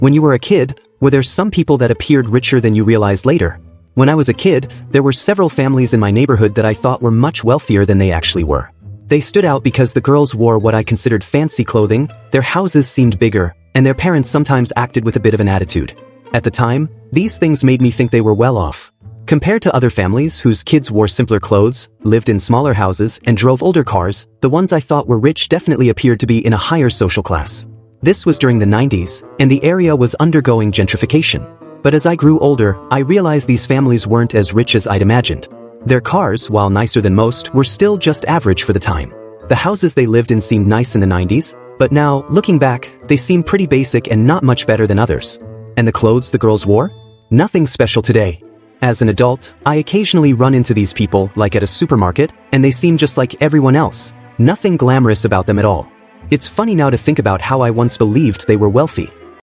When you were a kid, were there some people that appeared richer than you realized later? When I was a kid, there were several families in my neighborhood that I thought were much wealthier than they actually were. They stood out because the girls wore what I considered fancy clothing, their houses seemed bigger, and their parents sometimes acted with a bit of an attitude. At the time, these things made me think they were well off. Compared to other families whose kids wore simpler clothes, lived in smaller houses, and drove older cars, the ones I thought were rich definitely appeared to be in a higher social class. This was during the 90s, and the area was undergoing gentrification. But as I grew older, I realized these families weren't as rich as I'd imagined. Their cars, while nicer than most, were still just average for the time. The houses they lived in seemed nice in the 90s, but now, looking back, they seem pretty basic and not much better than others. And the clothes the girls wore? Nothing special today. As an adult, I occasionally run into these people, like at a supermarket, and they seem just like everyone else. Nothing glamorous about them at all. It's funny now to think about how I once believed they were wealthy.